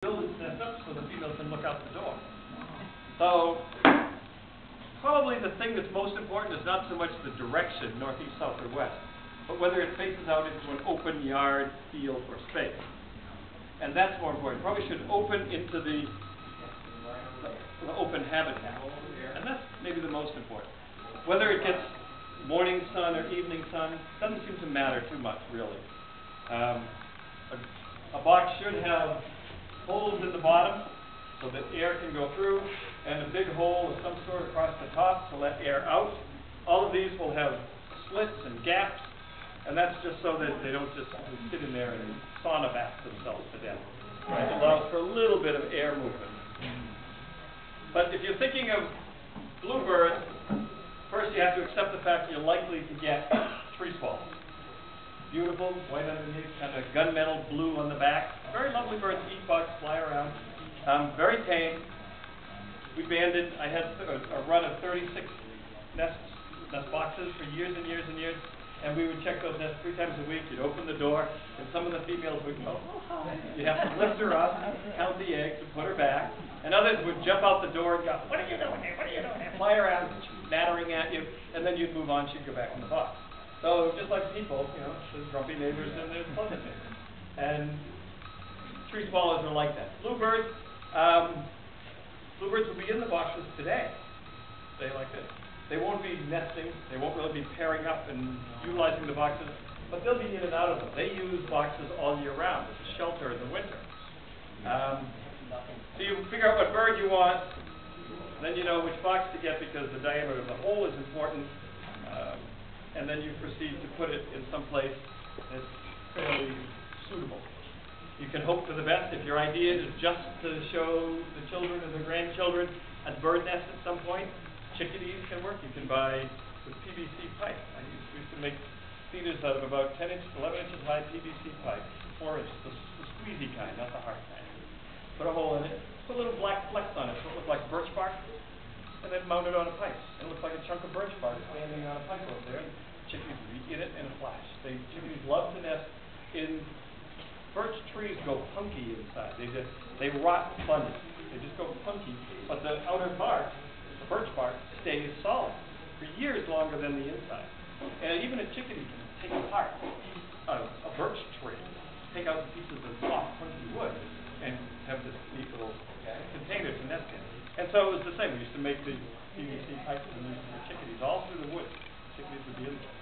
build its nest up so the female can look out the door. So probably the thing that's most important is not so much the direction, northeast, south, or west, but whether it faces out into an open yard, field, or space. And that's more important. Probably should open into the open habitat. And that's maybe the most important. Whether it gets morning sun or evening sun doesn't seem to matter too much, really. A box should have holes in the bottom so that air can go through, and a big hole of some sort across the top to let air out. All of these will have slits and gaps, and that's just so that they don't just sit in there and sauna bath themselves to death. Right? It allows for a little bit of air movement. But if you're thinking of bluebirds, first you have to accept the fact that you're likely to get tree swallows. Beautiful, white underneath, kind of gunmetal blue on the back. Very lovely birds, eat bugs, fly around. Very tame. I had a run of 36 nest boxes for years and years and years, and we would check those nests 3 times a week. You'd open the door, and some of the females would go, oh, hi. You'd have to lift her up, count the eggs, and put her back. And others would jump out the door and go, what are you doing here? What are you doing here? Fly around, nattering at you, and then you'd move on. She'd go back in the box. So just like people, there's grumpy neighbors and there's pleasant neighbors. And tree swallows are like that. Bluebirds will be in the boxes today. Stay like this. They won't be nesting. They won't really be pairing up and utilizing the boxes, but they'll be in and out of them. They use boxes all year round as a shelter in the winter. So you figure out what bird you want, then you know which box to get because the diameter of the hole is important. And then you proceed to put it in some place that's fairly suitable. You can hope for the best. If your idea is just to show the children and the grandchildren a bird nest at some point, chickadees can work. You can buy with PVC pipe. We used to make feeders out of about 10 inches, 11 inches high PVC pipe, 4 inches, the squeezy kind, not the hard kind. Put a hole in it, put little black flecks on it so it looked like birch bark, and then mount it on a pipe. It looks like a chunk of birch bark standing on a pipe over there. Chickadees would be in it in a flash. Chickadees love to nest in birch trees. Go punky inside. They rot funny. They just go punky. But the outer bark, the birch bark, stays solid for years longer than the inside. And even a chickadee can take apart a birch tree, take out pieces of soft, punky wood, and have this neat little container to nest in. And so it was the same. We used to make the PVC pipes and use the chickadees all through the woods. Chickadees would be in there.